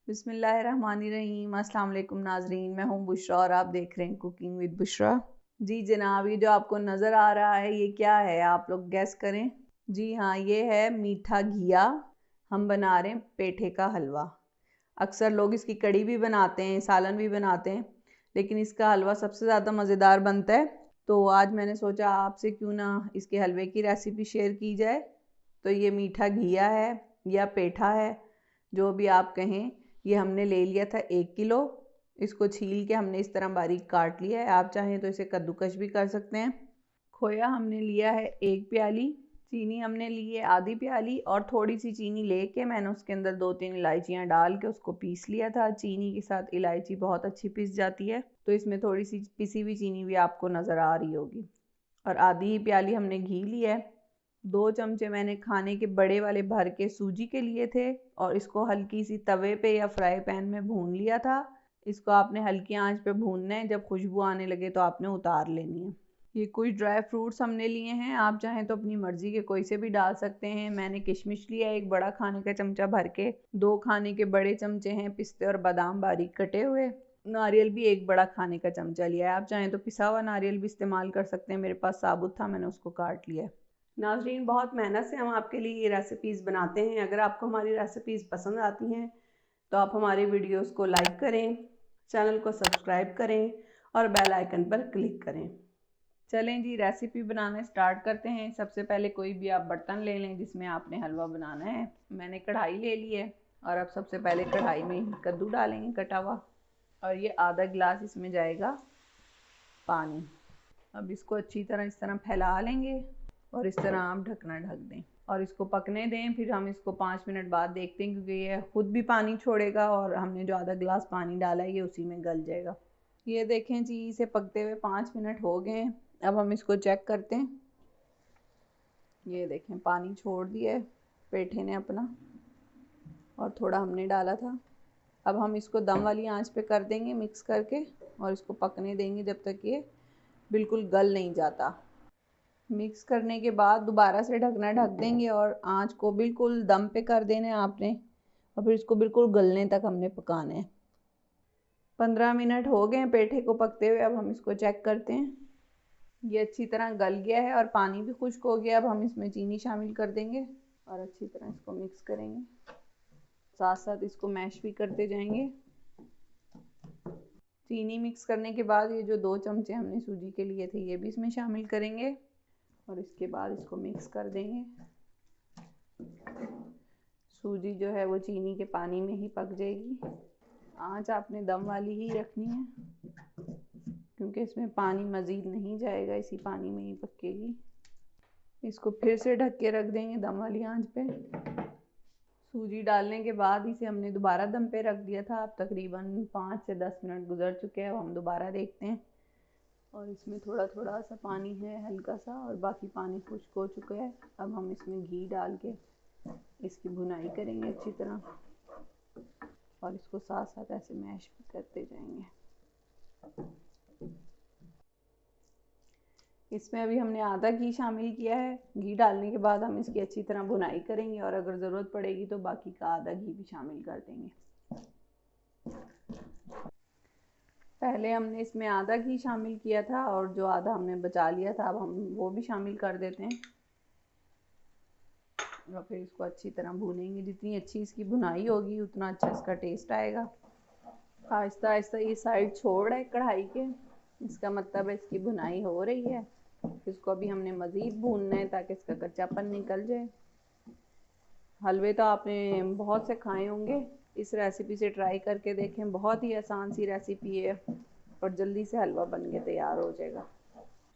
बिस्मिल्लाहिर्रहमानिर्रहीम। अस्सलाम वालेकुम नाजरीन, मैं हूं बुशरा और आप देख रहे हैं कुकिंग विद बुशरा। जी जनाब, ये जो आपको नज़र आ रहा है ये क्या है, आप लोग गैस करें। जी हाँ, ये है मीठा घिया। हम बना रहे हैं पेठे का हलवा। अक्सर लोग इसकी कड़ी भी बनाते हैं, सालन भी बनाते हैं, लेकिन इसका हलवा सबसे ज़्यादा मज़ेदार बनता है। तो आज मैंने सोचा आपसे क्यों ना इसके हलवे की रेसिपी शेयर की जाए। तो ये मीठा घिया है या पेठा है, जो भी आप कहें। ये हमने ले लिया था 1 किलो। इसको छील के हमने इस तरह बारीक काट लिया है। आप चाहें तो इसे कद्दूकश भी कर सकते हैं। खोया हमने लिया है 1 प्याली। चीनी हमने ली है आधी प्याली, और थोड़ी सी चीनी लेके मैंने उसके अंदर 2-3 इलायचियाँ डाल के उसको पीस लिया था। चीनी के साथ इलायची बहुत अच्छी पिस जाती है, तो इसमें थोड़ी सी पिसी हुई चीनी भी आपको नज़र आ रही होगी। और आधी ही प्याली हमने घी लिया है। 2 चमचे मैंने खाने के बड़े वाले भर के सूजी के लिए थे, और इसको हल्की सी तवे पे या फ्राई पैन में भून लिया था। इसको आपने हल्की आंच पे भूनना है, जब खुशबू आने लगे तो आपने उतार लेनी है। ये कुछ ड्राई फ्रूट्स हमने लिए हैं, आप चाहें तो अपनी मर्जी के कोई से भी डाल सकते हैं। मैंने किशमिश लिया 1 बड़ा खाने का चमचा भर के। 2 खाने के बड़े चमचे हैं पिस्ते और बादाम बारीक कटे हुए। नारियल भी 1 बड़ा खाने का चमचा लिया है, आप चाहें तो पिसा हुआ नारियल भी इस्तेमाल कर सकते हैं। मेरे पास साबुत था, मैंने उसको काट लिया। नाजरीन, बहुत मेहनत से हम आपके लिए ये रेसिपीज़ बनाते हैं। अगर आपको हमारी रेसिपीज़ पसंद आती हैं तो आप हमारे वीडियोस को लाइक करें, चैनल को सब्सक्राइब करें और बेल आइकन पर क्लिक करें। चलें जी, रेसिपी बनाना स्टार्ट करते हैं। सबसे पहले कोई भी आप बर्तन ले लें जिसमें आपने हलवा बनाना है। मैंने कढ़ाई ले ली है, और अब सबसे पहले कढ़ाई में कद्दू डालेंगे कटा हुआ, और ये आधा गिलास इसमें जाएगा पानी। अब इसको अच्छी तरह इस तरह फैला लेंगे, और इस तरह आप ढकना ढक दें और इसको पकने दें। फिर हम इसको 5 मिनट बाद देखते हैं, क्योंकि ये खुद भी पानी छोड़ेगा और हमने जो आधा गिलास पानी डाला है ये उसी में गल जाएगा। ये देखें जी, इसे पकते हुए 5 मिनट हो गए हैं। अब हम इसको चेक करते हैं। ये देखें, पानी छोड़ दिया है पेठे ने अपना, और थोड़ा हमने डाला था। अब हम इसको दम वाली आंच पे कर देंगे मिक्स करके, और इसको पकने देंगे जब तक ये बिल्कुल गल नहीं जाता। मिक्स करने के बाद दोबारा से ढकना ढक देंगे, और आंच को बिल्कुल दम पे कर देना है आपने, और फिर इसको बिल्कुल गलने तक हमने पकाना है। 15 मिनट हो गए हैं पेठे को पकते हुए। अब हम इसको चेक करते हैं। ये अच्छी तरह गल गया है और पानी भी खुश्क हो गया। अब हम इसमें चीनी शामिल कर देंगे और अच्छी तरह इसको मिक्स करेंगे। साथ साथ इसको मैश भी करते जाएंगे। चीनी मिक्स करने के बाद ये जो 2 चमचे हमने सूजी के लिए थे ये भी इसमें शामिल करेंगे, और इसके बाद इसको मिक्स कर देंगे। सूजी जो है वो चीनी के पानी में ही पक जाएगी। आंच आपने दम वाली ही रखनी है, क्योंकि इसमें पानी मज़ीद नहीं जाएगा, इसी पानी में ही पकेगी। इसको फिर से ढक के रख देंगे दम वाली आंच पे। सूजी डालने के बाद इसे हमने दोबारा दम पे रख दिया था। अब तकरीबन 5 से 10 मिनट गुजर चुके हैं। अब हम दोबारा देखते हैं, और इसमें थोड़ा थोड़ा सा पानी है हल्का सा, और बाकी पानी खुश्क हो चुका है। अब हम इसमें घी डाल के इसकी भुनाई करेंगे अच्छी तरह, और इसको साथ साथ ऐसे मैश भी करते जाएंगे। इसमें अभी हमने आधा घी शामिल किया है। घी डालने के बाद हम इसकी अच्छी तरह भुनाई करेंगे, और अगर ज़रूरत पड़ेगी तो बाकी का आधा घी भी शामिल कर देंगे। पहले हमने इसमें आधा घी शामिल किया था, और जो आधा हमने बचा लिया था अब हम वो भी शामिल कर देते हैं, और फिर इसको अच्छी तरह भूनेंगे। जितनी अच्छी इसकी भुनाई होगी उतना अच्छा इसका टेस्ट आएगा। आहिस्ता आहिस्ता ये साइड छोड़ है कढ़ाई के, इसका मतलब है इसकी भुनाई हो रही है। इसको अभी हमने मज़ीद भूनना है ताकि इसका कच्चापन निकल जाए। हलवे तो आपने बहुत से खाए होंगे, इस रेसिपी से ट्राई करके देखें। बहुत ही आसान सी रेसिपी है और जल्दी से हलवा बन के तैयार हो जाएगा।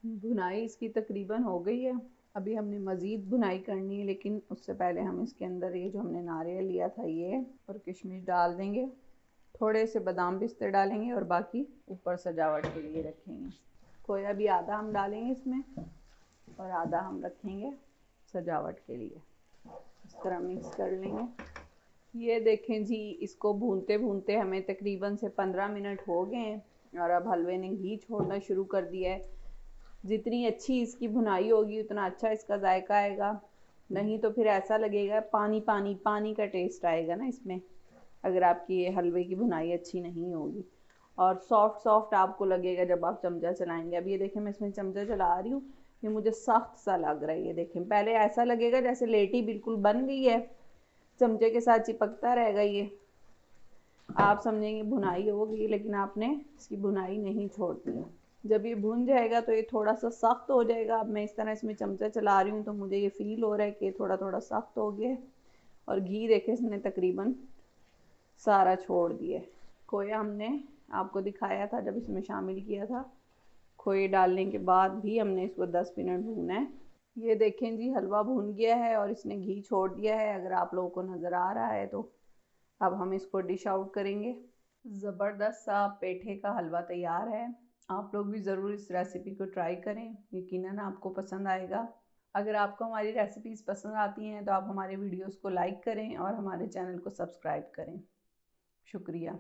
भुनाई इसकी तकरीबन हो गई है। अभी हमने मज़ीद भुनाई करनी है, लेकिन उससे पहले हम इसके अंदर ये जो हमने नारियल लिया था ये और किशमिश डाल देंगे। थोड़े से बादाम पिस्ते डालेंगे, और बाकी ऊपर सजावट के लिए रखेंगे। खोया भी आधा हम डालेंगे इसमें, और आधा हम रखेंगे सजावट के लिए। इस तरह मिक्स कर लेंगे। ये देखें जी, इसको भूनते भूनते हमें तकरीबन से 15 मिनट हो गए हैं, और अब हलवे ने घी छोड़ना शुरू कर दिया है। जितनी अच्छी इसकी भुनाई होगी उतना अच्छा इसका जायका आएगा, नहीं तो फिर ऐसा लगेगा पानी पानी पानी का टेस्ट आएगा ना इसमें। अगर आपकी ये हलवे की भुनाई अच्छी नहीं होगी। और सॉफ्ट सॉफ्ट आपको लगेगा जब आप चमचा चलाएंगे। अब ये देखें, मैं इसमें चमचा चला रही हूँ, ये मुझे सख्त सा लग रहा है। ये देखें, पहले ऐसा लगेगा जैसे लेटी बिल्कुल बन गई है, चमचे के साथ चिपकता रहेगा ये, आप समझेंगे भुनाई होगी, लेकिन आपने इसकी भुनाई नहीं छोड़नी है। जब ये भुन जाएगा तो ये थोड़ा सा सख्त हो जाएगा। अब मैं इस तरह इसमें चमचा चला रही हूँ तो मुझे ये फील हो रहा है कि थोड़ा थोड़ा सख्त हो गया है। और घी देखे इसने तकरीबन सारा छोड़ दिया। खोया हमने आपको दिखाया था जब इसमें शामिल किया था, खोए डालने के बाद भी हमने इसको 10 मिनट भूना है। ये देखें जी, हलवा भून गया है और इसने घी छोड़ दिया है, अगर आप लोगों को नज़र आ रहा है तो। अब हम इसको डिश आउट करेंगे। ज़बरदस्त सा पेठे का हलवा तैयार है। आप लोग भी ज़रूर इस रेसिपी को ट्राई करें, यकीनन आपको पसंद आएगा। अगर आपको हमारी रेसिपीज़ पसंद आती हैं तो आप हमारे वीडियोस को लाइक करें और हमारे चैनल को सब्सक्राइब करें। शुक्रिया।